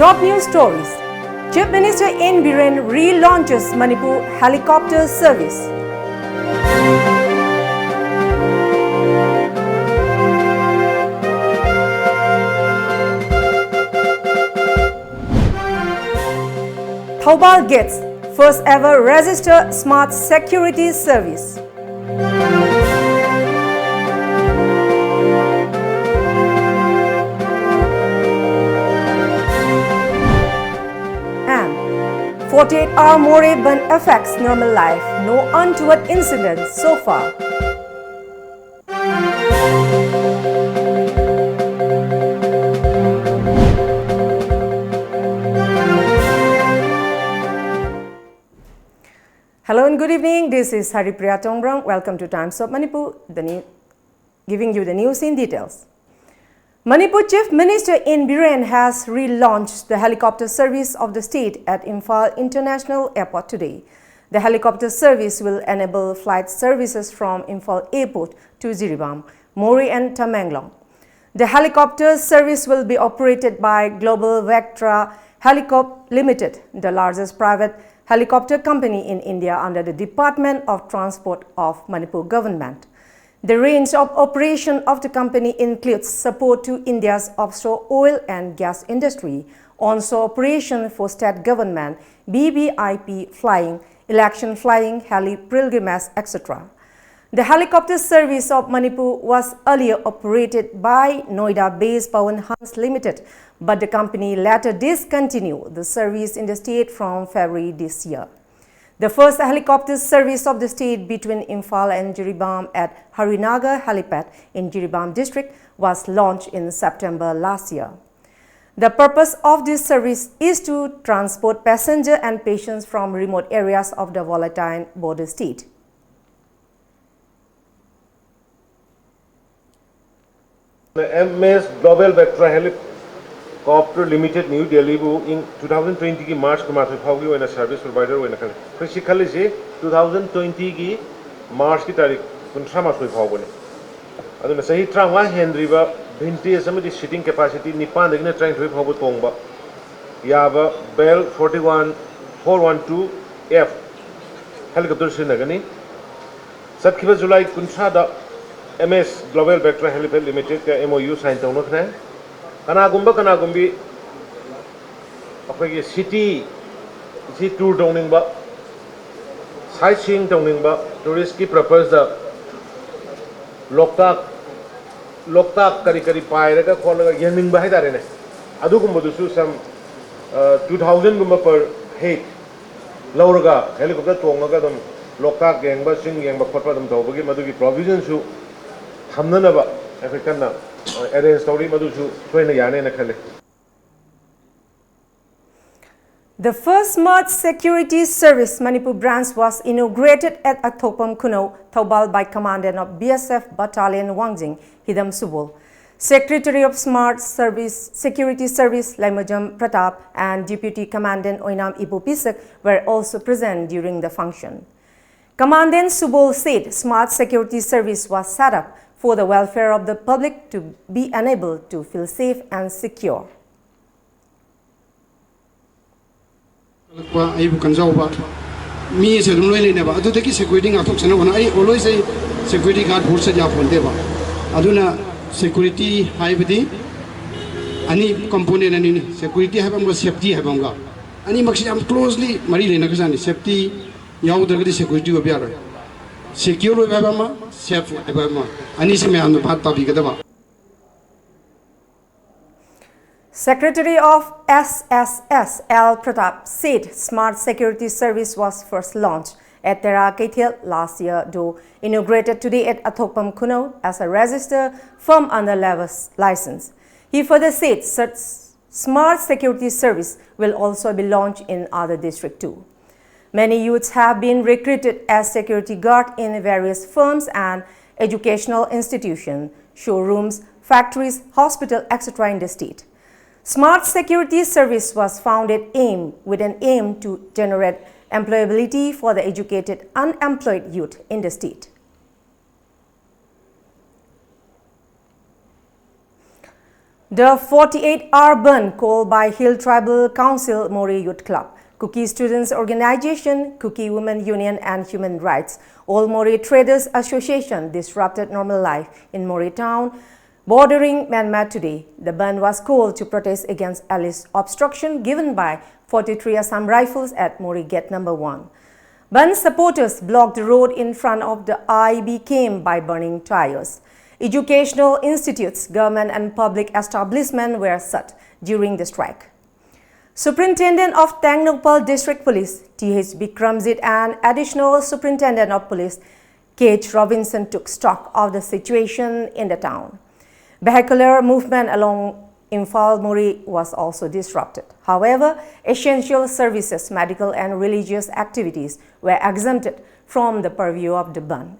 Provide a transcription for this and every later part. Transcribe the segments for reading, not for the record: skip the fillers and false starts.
Top news stories. Chief Minister N. Biren relaunches Manipur helicopter service. Thoubal gets first ever registered smart security service. And 48-hour Moray burn affects normal life. No untoward incidents so far. Hello and good evening. This is HARIPRIYA Tongrang. Welcome to Times of Manipur, giving you the news in details. Manipur Chief Minister N. Biren has relaunched the helicopter service of the state at Imphal International Airport today. The helicopter service will enable flight services from Imphal Airport to Jiribam, Moray and Tamenglong. The helicopter service will be operated by Global Vectra Helicop Limited, the largest private helicopter company in India under the Department of Transport of Manipur government. The range of operation of the company includes support to India's offshore oil and gas industry, onshore operation for state government, BBIP flying, election flying, heli pilgrimage, etc. The helicopter service of Manipur was earlier operated by Noida-based Pawan Hans Limited, but the company later discontinued the service in the state from February this year. The first helicopter service of the state between Imphal and Jiribam at Harinagar Helipad in Jiribam district was launched in September last year. The purpose of this service is to transport passengers and patients from remote areas of the volatile border state. MS Global Vectra Helicopter Limited New Delhi in 2020 की मार्च को मात्र फाउगी हुए ना service provider हुए ना कृषि खाली से 2020 की मार्च की तारीख कुंठा मास को फाउगी ने अदुन सही ट्रामा हेनरीबा भिंटी असमति सीटिंग कैपेसिटी निपान देखने ट्राइन हुए फाउगी तोंगबा याबा बेल 41412F हेलीकॉप्टर से नगनी सत्किबा जुलाई कुंठा दा MS Global Vectra Helipad Limited का MOU साइन तौनो खने कनागुम्बी अखोगी सिटी इसी टूर तौनिंगबा साइट सीइंग तौनिंगबा टूरिस्ट की पर्पस दा लोकताक करी पायरगा खोलगा यंगनिंगबा है दारेने अदुगुम्बदुसु सम 2000 गुम्बा पर हेड लौरगा हेलीकॉप्टर तोंगगा दम लोकताक गेंगबा सिंग गेंगबा खोटबा दम तौबगी मदुगी प्रोविजन सु हमननबा एफेक्टना arrange story madusu soina yane na khale. The first smart security service Manipur branch was inaugurated at Athopam Kuno, Thoubal by Commandant of BSF Battalion Wangjing, Hidam Subol. Secretary of Smart Security Service Lamjingbatomtv Pratap and Deputy Commandant Oinam Ibu Pisak were also present during the function. Commandant Subol said smart security service was set up for the welfare of the public to be enabled to feel safe and secure. Security haibadi ani component ani security haibam safety haibamga ani maximum closely mari lena kasani safety yaudagadi security go biara secure haibama safe haibama ani se me anu bhat tabi gadaba. Secretary of SSS L Pratap said smart security service was first launched at Tera Kaithil last year, though inaugurated today at Athopam Kuno as a registered firm under license. He further said such smart security service will also be launched in other districts too. Many youths have been recruited as security guard in various firms and educational institutions, showrooms, factories, hospitals, etc. in the state. Smart Security Service was founded with an aim to generate employability for the educated unemployed youth in the state. The 48-hour burn called by Hill Tribal Council Mori Youth Club, Kuki Students Organization, Kuki Women Union and Human Rights, All Mori Traders Association disrupted normal life in Mori town, bordering Myanmar today. The burn was called to protest against Alice obstruction given by 43 Assam Rifles at Mori Gate number 1. Burn supporters blocked the road in front of the IB camp by burning tires. Educational institutes, government and public establishments were shut during the strike. Superintendent of Tangnoupal District Police, T.H. Bikramjit, and Additional Superintendent of Police, K.H. Robinson, took stock of the situation in the town. Vehicular movement along Imphal Mori was also disrupted. However, essential services, medical and religious activities were exempted from the purview of the ban.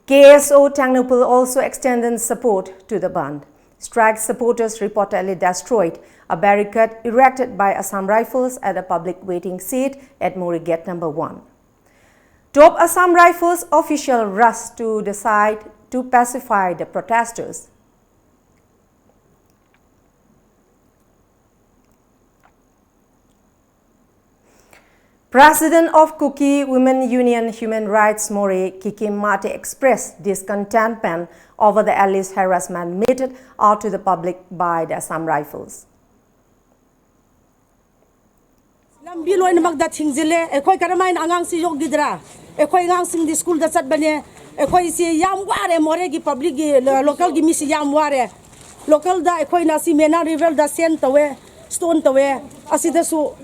KSO Tangnoupal also extended support to the ban. Strike supporters reportedly destroyed a barricade erected by Assam Rifles at a public waiting seat at Mori Gate number 1. Top Assam Rifles officials rushed to the site to pacify the protesters. President of Kuki Women Union Human Rights Mori Kikim Mate expressed discontentment over the Alice harassment meted out to the public by the Assam Rifles. Lambiloy na magda thingjile ekhoi karamai angang si jog gidra ekhoi ngang sing di school da chat bane ekhoi si yam ware more gi public gi local gi misi yam ware local da ekhoi na si mena river da sen tawe stone tawe asida su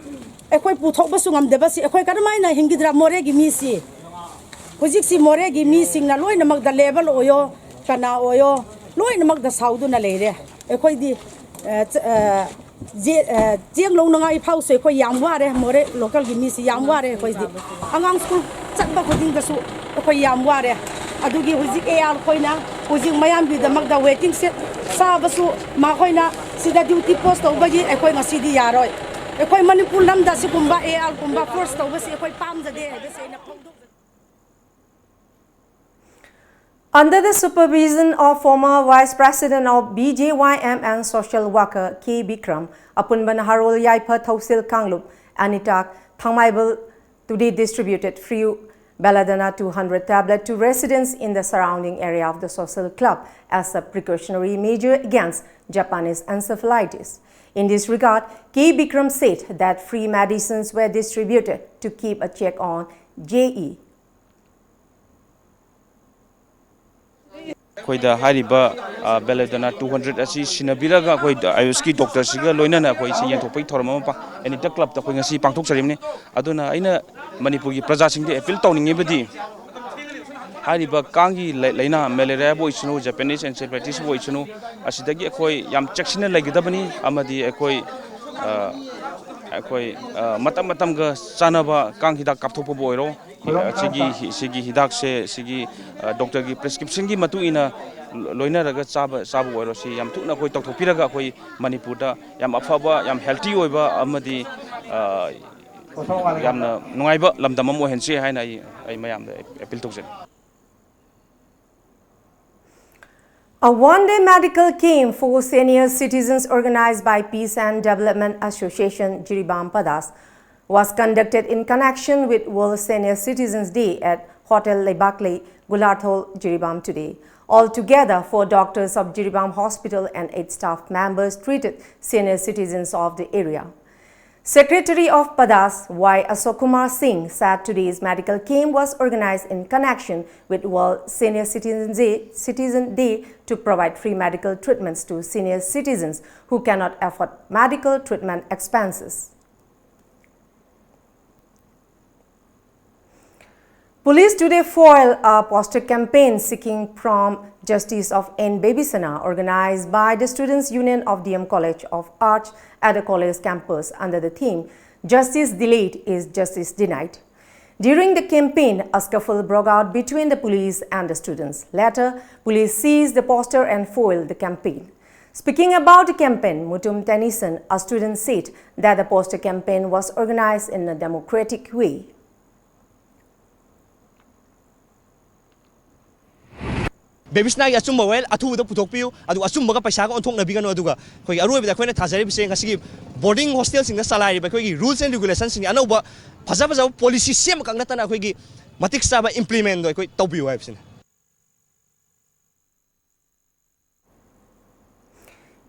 ekhoi puthok ba sungam de ba si ekhoi karamai na hingidra more gi misi hojik si more gi mi sing na loi na magda level oyo kana oyo loi na magda saudu na leire ekhoi di Jeng long nang ai phau se khoi yam ware more local gi mi si yam ware khoi di angang school chat ba khuding da su khoi yam ware adugi hujik ar khoi na hujik mayam bi da magda waiting set sa ba su ma khoi na sida duty post to ba ji khoi ngasi di yaroi khoi Manipur lam da si kumba ar kumba force to ba si khoi pam da de da se na phongdo. Under the supervision of former Vice President of BJYM and social worker K. Bikram, Apunban Harol Yaipa Thausil Kanglup, Anitak Thangmaibal today distributed free Belladonna 200 tablet to residents in the surrounding area of the social club as a precautionary measure against Japanese encephalitis. In this regard, K. Bikram said that free medicines were distributed to keep a check on JE. Koida hariba Belladonna 200 asi sinabiraga koi ayuski doctor siga loinana koi si yantopai thorma pa ani ta club ta koi ngasi pangthok sarimni aduna aina Manipur gi praja sing de appeal tawninge badi hariba kangi leina malaria boisunu Japanese encephalitis boisunu asidagi koi yam checksina lagidabani amadi koi matam matam ga sanaba kang hidak kapthopo boiro sigi hidak se sigi doctor gi prescription gi matu ina loina raga chaba boiro si yam thukna koi tokthopiraga koi Manipur da yam afaba yam healthy oiba amadi yamna nungaiba lamdam mo hense haina ai mayam da appeal tokse. A one-day medical camp for senior citizens organized by Peace and Development Association Jiribam Padas was conducted in connection with World Senior Citizens Day at Hotel Lebakle, Gularthol, Jiribam today. Altogether, 4 doctors of Jiribam Hospital and 8 staff members treated senior citizens of the area. Secretary of Padas, Y. Asokumar Singh, said today's medical camp was organized in connection with World Senior Citizen Day to provide free medical treatments to senior citizens who cannot afford medical treatment expenses. Police today foiled a poster campaign seeking prompt justice of N. Babysana organized by the Students' Union of DM College of Arts at the college campus under the theme Justice Delayed is Justice Denied. During the campaign, a scuffle broke out between the police and the students. Later, police seized the poster and foiled the campaign. Speaking about the campaign, Mutum Tennyson, a student, said that the poster campaign was organized in a democratic way. Babysna ya chumba well athu da puthok piu adu achumba ka paisa ka onthok nabi kanu aduga khoi aroi bida khoina thajari bise ngasi boarding hostel sing da salari ba khoi rules and regulations sing anauba phaja phaja policy sem kang na tana khoi gi matik sa ba implement do khoi tawbiu hai bisin.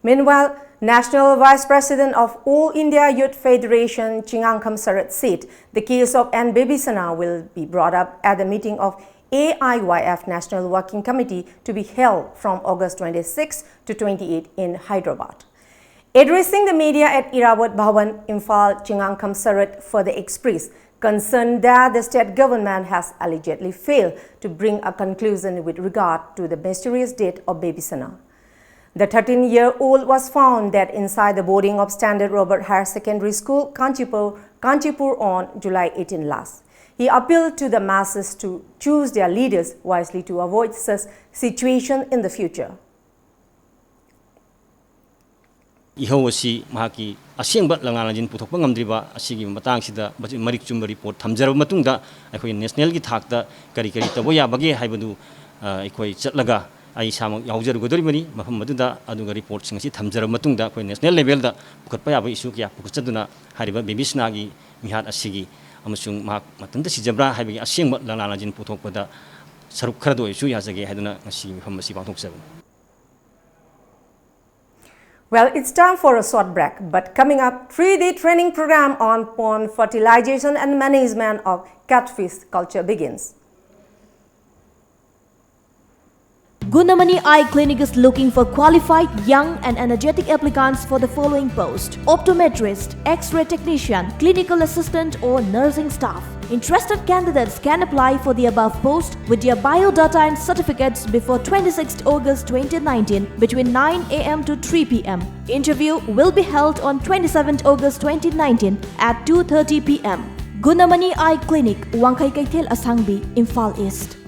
Meanwhile, National Vice President of All India Youth Federation Chingangkham Sarat said the case of N. Babysana will be brought up at the meeting of AIYF National Working Committee to be held from August 26 to 28 in Hyderabad. Addressing the media at Irawat Bhawan, Imphal, Chingangkham Sarat further expressed concern that the state government has allegedly failed to bring a conclusion with regard to the mysterious death of Babysana. The 13-year-old was found dead inside the boarding of Standard Robert Higher Secondary School, Kanchipur on July 18 last. He appealed to the masses to choose their leaders wisely to avoid such situation in the future. Ihawasi mahaki asengba langalanjin puthokpa ngamdriba asigi matangsida marik chumba report thamjaraba matungda akhoi national gi thakta kari tabo yabage haibadu akhoi chatlaga ai samang yaujaragodoribani mafam maduda aduga report singasi thamjaraba matungda akhoi national level da pukatpa yaba issue kya pukachaduna hariba Babysana gi mihat asigi amasung mahak matanda sijabra haibagi asengba langalanjin puthokpada saruk kharado issue yajage haiduna ngasi mafam masi pangthokjaba. Well, it's time for a short break, but coming up, 3-day training program on pond fertilization and management of catfish culture begins. Gunamani Eye Clinic is looking for qualified, young and energetic applicants for the following post: optometrist, X-ray technician, clinical assistant or nursing staff. Interested candidates can apply for the above post with their biodata and certificates before 26th August 2019 between 9 a.m. to 3 p.m. Interview will be held on 27th August 2019 at 2:30 p.m. Gunamani Eye Clinic, Wangkai Kaithel Asangbi, Imphal East.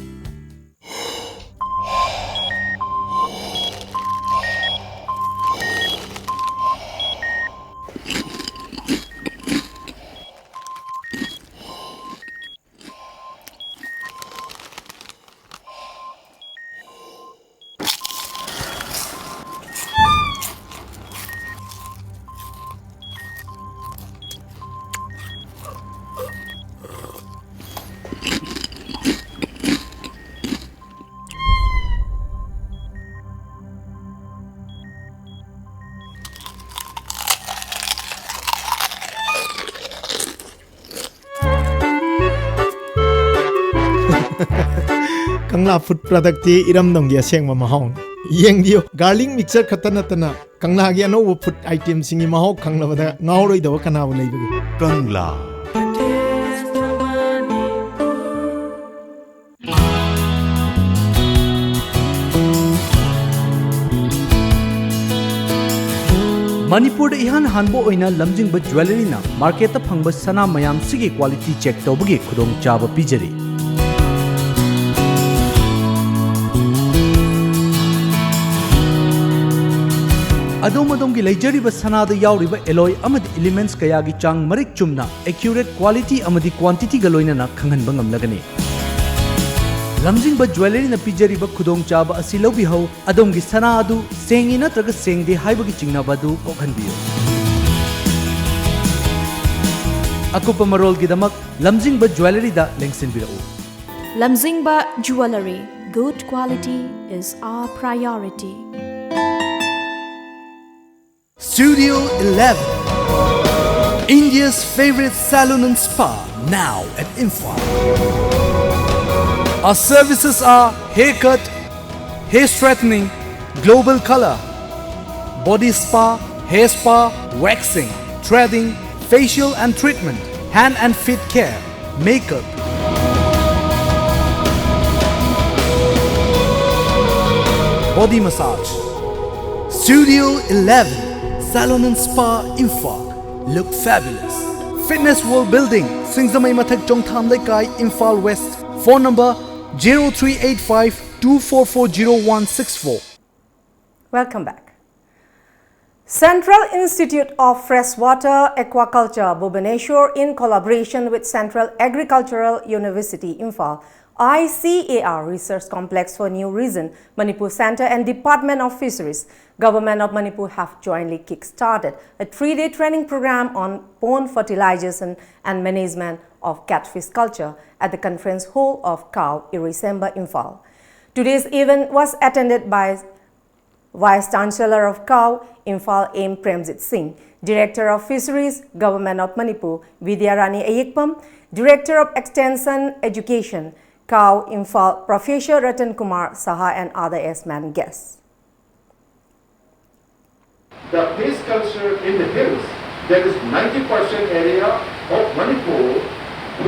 Kangla food product ti iram dong dia seng mahong yeng dio garlic mixer khatana tana kangla gi ano food item singi maho kangla bada ngauroi do kana bu lei bagi kangla Manipur da ihan hanbo oina lamjingba jewelry na market ta phangba sana mayam sigi quality check tawbagi khudong chaba pijari. Adom-adom gi leijariba sanada yauriba alloy amadi elements kaya gi chang marik chumna accurate quality amadi quantity ga loina na khanghanba ngamlagani. Lamjingba jewelry na pijariba khudong chaba asi lobi hau adom gi sana adu sengi natraga sengde haibagi chingnaba du kokhanbiyo. Akupa marol gi damak lamjingba jewelry da lengsinbirau. Lamjingba Jewelry, good quality is our priority. Studio 11, India's favorite salon and spa, now at Imphal. Our services are haircut, hair straightening, global color, body spa, hair spa, waxing, threading, facial and treatment, hand and feet care, makeup. Body massage. Studio 11. Salon and Spa Imphal. Look fabulous. Fitness World Building, Singzamai Mathak Chongtham Lekai, Imphal West. Phone number 0385 2440 164. Welcome back. Central Institute of Freshwater Aquaculture, Bhubaneswar, in collaboration with Central Agricultural University, Imphal, ICAR Research Complex for New Reason, Manipur Center and Department of Fisheries, Government of Manipur have jointly kick-started a 3-day training program on pond fertilization and management of catfish culture at the conference hall of COW, Irisemba, Imphal. Today's event was attended by Vice Chancellor of COW, Imphal M. Premjit Singh, Director of Fisheries, Government of Manipur, Vidyarani Ayekpam, Director of Extension Education, COW, Imphal, Professor Ratan Kumar Saha and other S-man guests. The fish culture in the hills, there is 90% area of Manipur,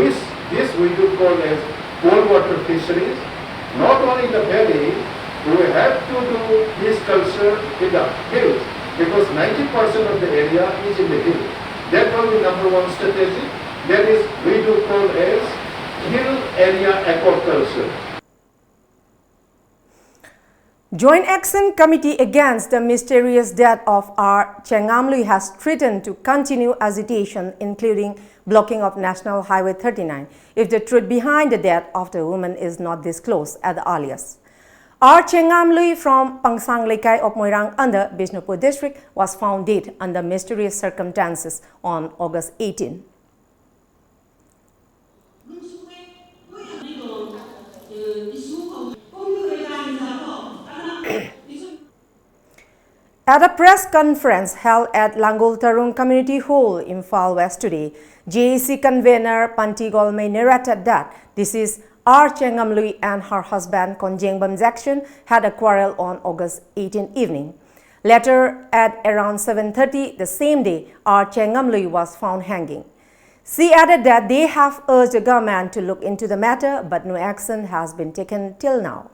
which this we do call as cold water fisheries. Not only in the valley, we have to do fish culture in the hills because 90% of the area is in the hills. That will be number one strategy. That is we do call as hill area aquaculture. Joint Action Committee against the mysterious death of R. Chengamlui has threatened to continue agitation, including blocking of National Highway 39, if the truth behind the death of the woman is not disclosed at the earliest. R. Chengamlui from Pangsang Lekai of Moirang under Bishnupur district was found dead under mysterious circumstances on August 18. At a press conference held at Langul Tarung Community Hall, Imphal West today, JAC convener Pantigol May narrated that this is R. Chengamlui and her husband Konjengbam Jackson had a quarrel on August 18 evening. Later, at around 7:30 the same day, R. Chengamlui was found hanging. She added that they have urged the government to look into the matter, but no action has been taken till now.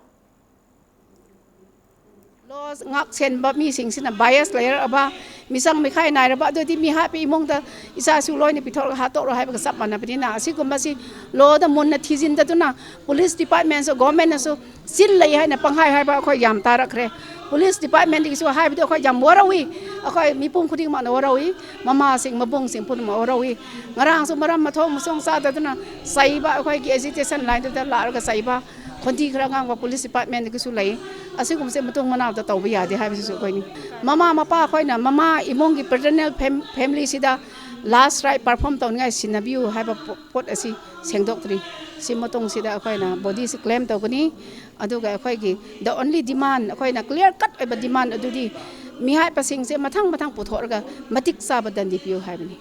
Ngak chen ba mi sing sin bias layer aba misang mi khai nai ba do ti mi ha pi mong da isa su loi ni pithor ha to ro hai ba sap mana bi na si kum ba si lo da mun na thijin da tu na police department so government so sin lai hai na pang hai ba khoi yam ta rak re police department ki so hai bi khoi yam warawi khoi mi pum khuding ma na warawi mama sing mabung sing pun ma warawi ngarang so maram ma thong song sa da tu na sai ba khoi ki agitation line da la ra sai ba konti khara ngang ba police department ki su lai asikum se matong manaw ta taw ya de ha bi su koi ni mama mapa khoi na mama imong gi paternal family sida last right perform taw ngai sinabiu ha ba pot asi sengdok tri si matong sida khoi na body si claim taw kani adu ga khoi gi the only demand khoi na clear cut ba demand adu di mi hai pasing se mathang puthor ga matik sa ba dan di piu ha bi ni.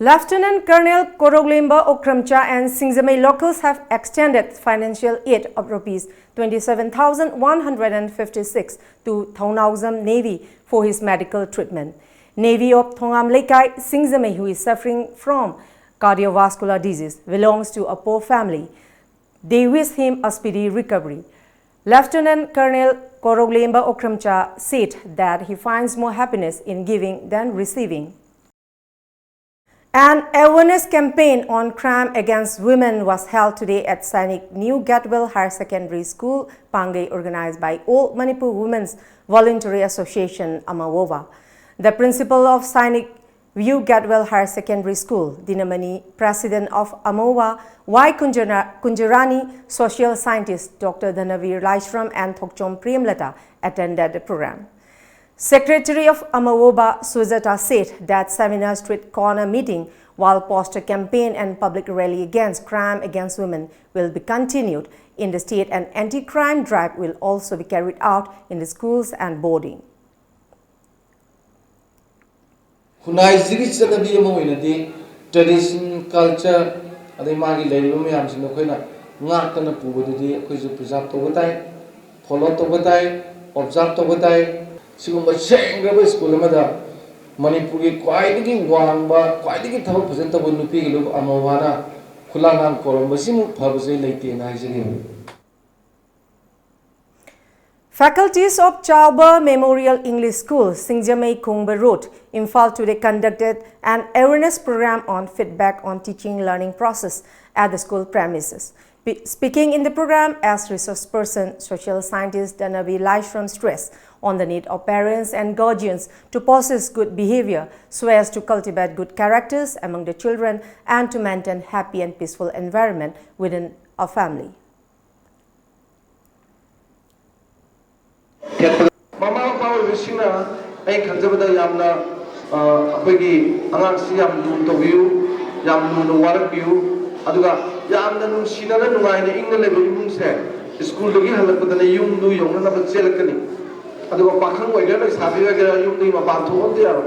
Lieutenant Colonel Koroglimba Okramcha and Singzamei locals have extended financial aid of Rs 27,156 to Thongauzam Navy for his medical treatment. Navy of Thongam Lekai Singzamei, who is suffering from cardiovascular disease, belongs to a poor family. They wish him a speedy recovery. Lieutenant Colonel Koroglimba Okramcha said that he finds more happiness in giving than receiving. An awareness campaign on crime against women was held today at Sainik New Gatwell Higher Secondary School, Pangay, organized by All Manipur Women's Voluntary Association, Amawova. The principal of Sainik New Gatwell Higher Secondary School, Dinamani, President of Amawova, Y. Kunjarani, social scientist Dr. Dhanavir Laishram and Thokchom Premlata attended the program. Secretary of Amawova, Sujata, said that seminar street corner meeting, while poster campaign and public rally against crime against women will be continued in the state, and anti-crime drive will also be carried out in the schools and boarding. Tradition, culture, Sigumba Shangraba School Mada Manipuri quite Wamba, quite the presentable Nupi Amawana, Kulangan Korombasimu, Pabase Lake in Nigeria. Faculties of Chauba Memorial English School, Singjamei Kungba Road, Imphal today conducted an awareness program on feedback on teaching learning process at the school premises. Speaking in the program as resource person, social scientist Danavi Laishram stressed on the need of parents and guardians to possess good behavior so as to cultivate good characters among the children and to maintain happy and peaceful environment within a family. Mama Power Vishina, I can do the Yamna, Peggy, Anansi Yam Luntoview, Yam Lunawater View, Aduga, Yam Nusina, Nine, England, said, school to give her the young do young and of Selekani. Aduga Pakan, where is happy, you name about to one there.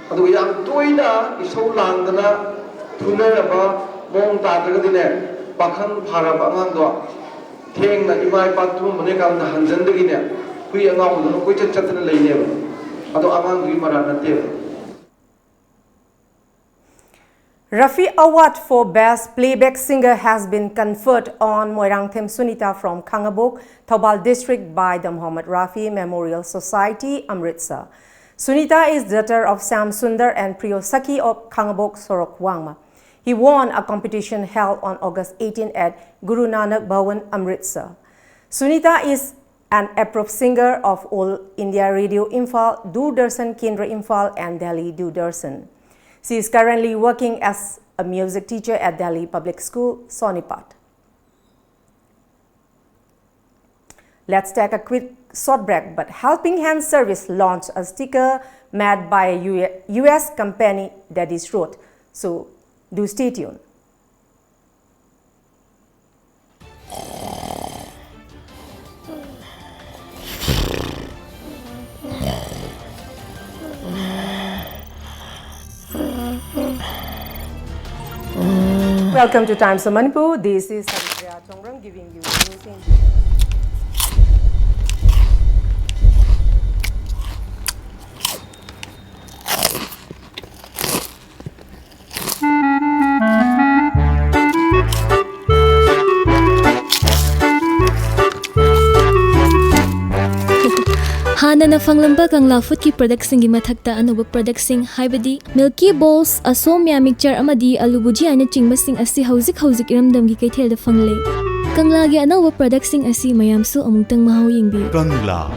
Aduga Yam Toida is so long than a Tunera, Mong Tadagine, Pakan Parabangando, Tang that you might part to Monica and Hanzendagine. We are now going to chat in the lane. Rafi Award for Best Playback Singer has been conferred on Moirangthem Sunita from Kangabok, Thoubal District by the Muhammad Rafi Memorial Society, Amritsar. Sunita is daughter of Sam Sundar and Priyosaki of Kangabok, Sorok Wangma. He won a competition held on August 18 at Guru Nanak Bhawan, Amritsar. Sunita is an approved singer of All India Radio Imphal, Doordarshan Kendra Imphal and Delhi Doordarshan. She is currently working as a music teacher at Delhi Public School, Sonipat. Let's take a quick short break, but Helping Hand Service launched a sticker made by a US company that is wrote. So do stay tuned. Welcome to Times of Manipur. This is HARIPRIYA giving you news in detail. Hana fanglamba kangla food ki product singi mathakta anuba product sing haibadi Milky Balls asomya mixture amadi alu bhuji aina chingba sing asi hauzik iramdam gi kaithel da fangle kangla gi anawa product sing asi mayam su amungtang mahau yingbi Kangla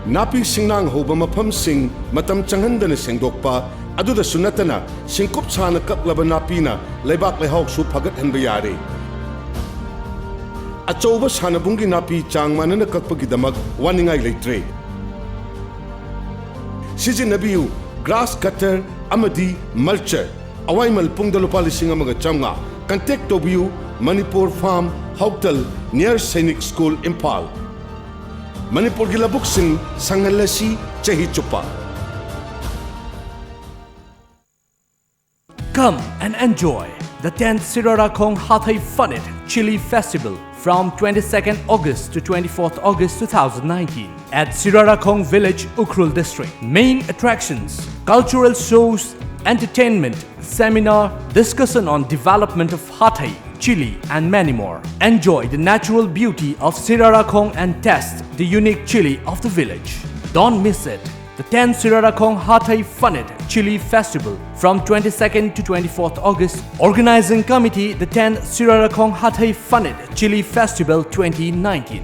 Napi singnang hoba mafam sing matam changhandana sengdokpa aduda sunatana singkup chana kaklaba napina leibak lehok su phagat hanba yare achouba sanabungi napi changmanana kakpagi damak waningai leitre sijinabiu grass cutter amadi mulcher awaimal pungda lupa lising amaga chamnga contact tobiu Manipur Farm Hotel near Sainik School Impal Manipur gilabuk sing sangalasi chahi chupa. Come and enjoy the 10th Sirarakong Hathai Funit Chili Festival from 22nd August to 24th August 2019 at Sirarakong Village, Ukhrul District. Main attractions, cultural shows, entertainment, seminar, discussion on development of Hathai, chili and many more. Enjoy the natural beauty of Sirarakong and taste the unique chili of the village. Don't miss it. The 10th Sirarakong Hathai Funit Chili Festival from 22nd to 24th August. Organizing Committee, the 10th Sirarakong Hathai Funit Chili Festival 2019.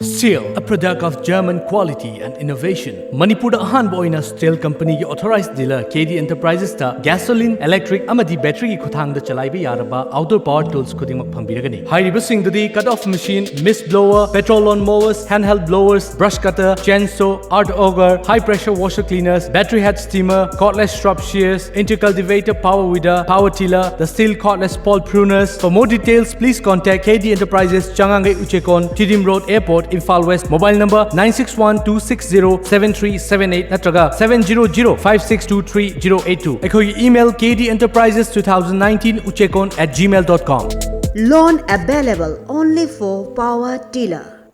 Steel, a product of German quality and innovation. Manipur ahanba oina steel company ki authorized dealer KD Enterprises ta gasoline, electric amadi battery ki khuthang da chalaiba yaraba outdoor power tools khudimak phangbiragani. Hairiba sing dadi cut off machine, mist blower, petrol lawn mowers, handheld blowers, brush cutter, chainsaw, art auger, high pressure washer cleaners, battery head steamer, cordless shrub shears, intercultivator, power weeder, power tiller, the steel cordless pole pruners. For more details, please contact KD Enterprises, Changangai Uchekon, Tidim Road Airport, Imphal West. Mobile number 961-260-7378 natraga 700-562-3082. Ekhogi email kdenterprises2019uchekon@gmail.com. Loan available only for power tiller.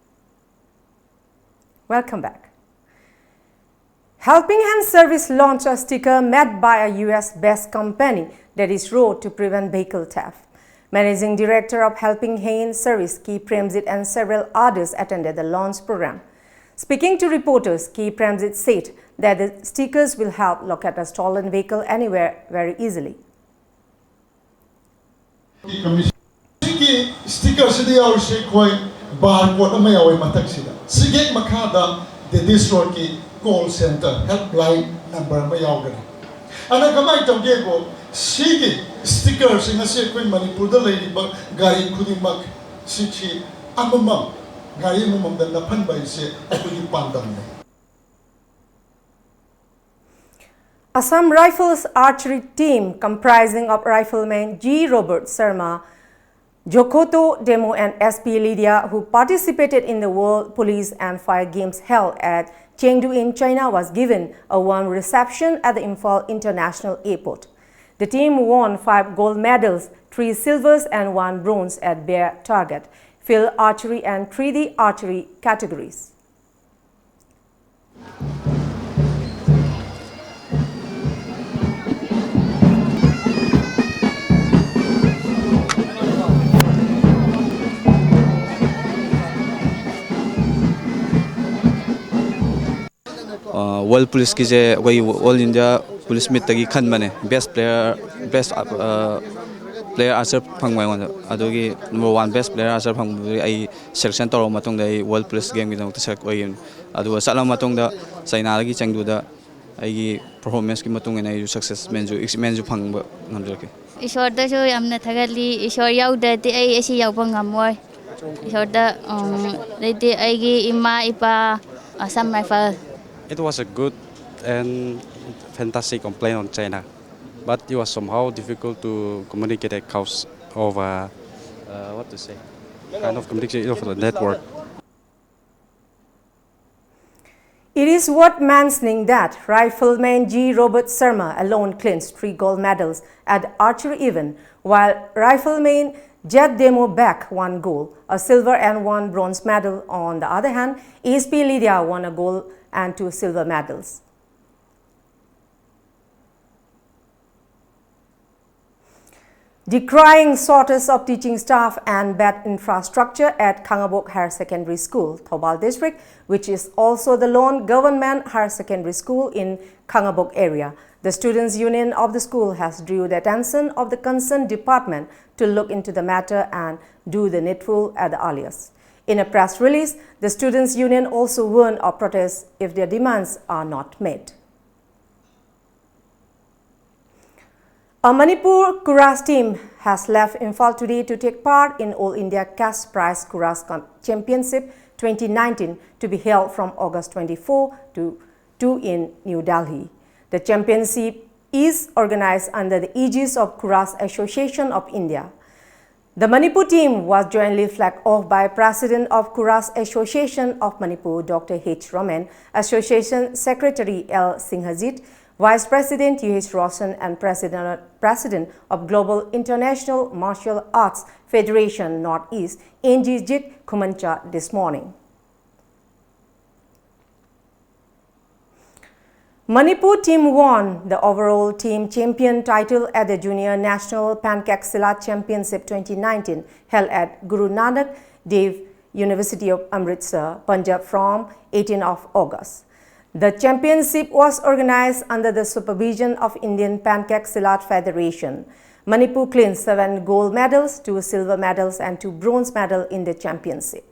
Welcome back. Helping Hand Service launched a sticker made by a US-based company that is wrote to prevent vehicle theft. Managing Director of Helping Hand Service, K. Premjit, and several others attended the launch program. Speaking to reporters, K. Premjit said that the stickers will help locate a stolen vehicle anywhere very easily. Stickers call center helpline number stickers in a sequence Manipur gari kudimak sichi amamam gari mumam dan lapan by se akudi pandam. Assam Rifles archery team comprising of rifleman G. Robert Sharma, Jokoto Demo and SP Lydia, who participated in the World Police and Fire Games held at Chengdu in China, was given a warm reception at the Imphal International Airport. The team won 5 gold medals, 3 silvers and 1 bronze at bear target, field archery and 3D archery categories. World Police की जे वही All India Police meet तकी खन बने best player answer फंगवाई वाला अदोगी number 1 best player answer फंगवाई आई selection तौर मतों दे World Police game की दंग select वही अदो साला मतों दा चाइना लगी चंगदू दा आई performance की मतों ने आई success मेंजू फंग नंबर के ईश्वर दा जो हमने थगली ईश्वर याउ दे ते आई ऐसी याउ पंगमोय ईश्वर दा लेते आई की इमा इपा Assam Rifle. It was a good and fantastic complaint on China, but it was somehow difficult to communicate across over kind of communication over the network. It is worth mentioning that rifleman G. Robert Sharma alone clinched 3 gold medals at the archery event, while rifleman Jet Demo back 1 gold, a silver and 1 bronze medal. On the other hand, SP Lydia won a gold and 2 silver medals. Decrying shortage of teaching staff and bad infrastructure at Kangabok Higher Secondary School, Thoubal District, which is also the lone government higher secondary school in Kangabok area. The Students' Union of the school has drew the attention of the concerned department to look into the matter and do the needful at the earliest. In a press release, the Students' Union also warned of protests if their demands are not met. A Manipur Kuras team has left Imphal today to take part in All India Cash Prize Kuras Championship 2019 to be held from August 24 to 2 in New Delhi. The championship is organized under the aegis of Kuras Association of India. The Manipur team was jointly flagged off by President of Kuras Association of Manipur, Dr. H. Raman, Association Secretary L. Singhajit, Vice President U.H. Roshan, and President of Global International Martial Arts Federation Northeast, Njijit Kumancha, this morning. Manipur team won the overall team champion title at the Junior National Pancake Silat Championship 2019 held at Guru Nanak Dev University of Amritsar, Punjab from 18 of August. The championship was organized under the supervision of Indian Pancake Silat Federation. Manipur clinched 7 gold medals, 2 silver medals and 2 bronze medals in the championship.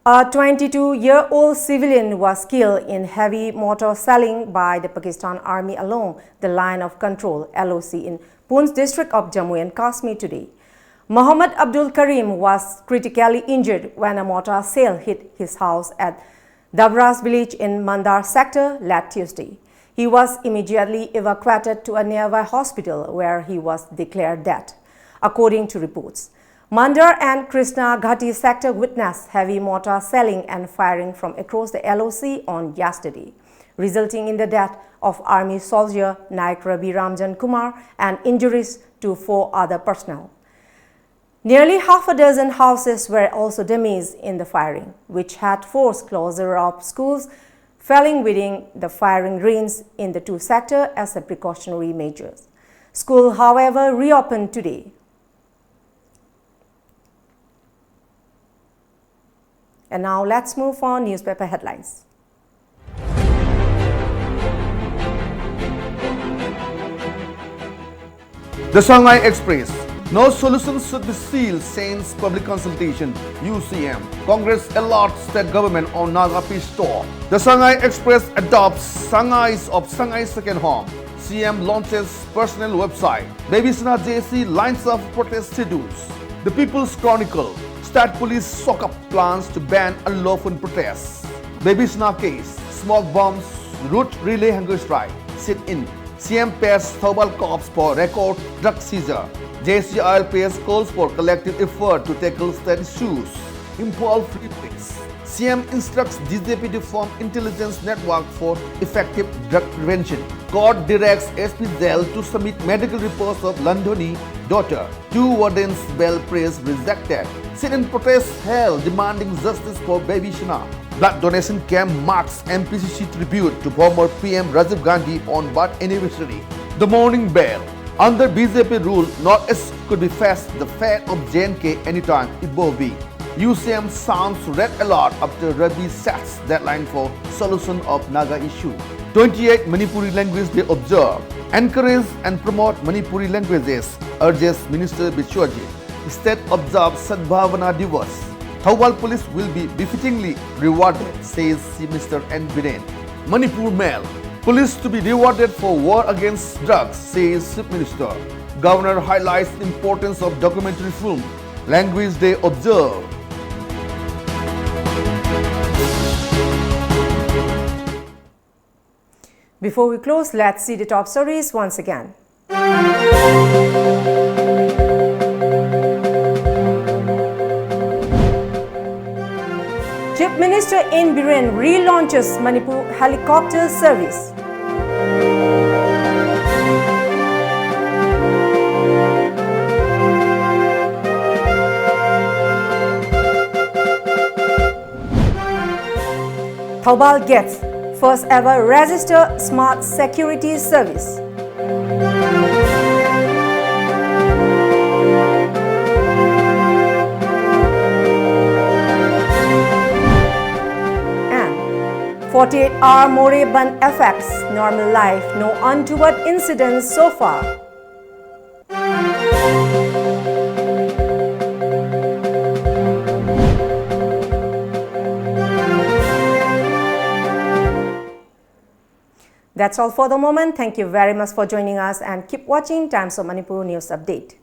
A 22-year-old civilian was killed in heavy mortar shelling by the Pakistan Army along the line of control (LOC) in Poonch district of Jammu and Kashmir today. Muhammad Abdul Karim was critically injured when a mortar shell hit his house at Dabras village in Mandar sector last Tuesday. He was immediately evacuated to a nearby hospital where he was declared dead, according to reports. Mandar and Krishna Ghati sector witnessed heavy mortar shelling and firing from across the LOC on yesterday, resulting in the death of Army soldier Naik Ravi Ramjan Kumar and injuries to 4 other personnel. Nearly half a dozen houses were also damaged in the firing, which had forced closure of schools, falling within the firing range in the 2 sectors as a precautionary measure. School, however, reopened today. And now let's move on newspaper headlines. The Shanghai Express. No solutions should be sealed since public consultation. UCM. Congress alerts state government on Naga Peace Store. The Shanghai Express adopts Shanghai's of Shanghai second home. CM launches personal website. Babysna JC lines up protest schedules. The People's Chronicle. State police sock up plans to ban unlawful protests. Babysna case. Smoke bombs. Route relay hunger strike. Sit-in. CM pairs Thobal cops for record drug seizure. JCILPS calls for collective effort to tackle state issues. Impal free place. CM instructs DJP to form intelligence network for effective drug prevention. Court directs SP Zell to submit medical reports of Landhoni daughter. 2 wardens bail praise rejected. Sit-in protest held demanding justice for baby Shana. Blood donation camp marks MPCC tribute to former PM Rajiv Gandhi on birth anniversary. The morning bell. Under BJP rule, North-East could be faced the fate of JNK anytime it will be. UCM sounds red alert after Rabi sets deadline for solution of Naga issue. 28 Manipuri language they observe. Encourage and promote Manipuri languages, urges Minister Bichwaji. State observes Sadbhavana Divas. Thawal police will be befittingly rewarded, says Mr. N. Biren. Manipur Mail. Police to be rewarded for war against drugs, says Chief Minister. Governor highlights the importance of documentary film. Language Day observed. Before we close, let's see the top stories once again. Chief Minister N. Biren relaunches Manipur helicopter service. Thobal gets first ever register smart security service. And 48-hour moribund affects normal life, no untoward incidents so far. That's all for the moment. Thank you very much for joining us and keep watching Times of Manipur News Update.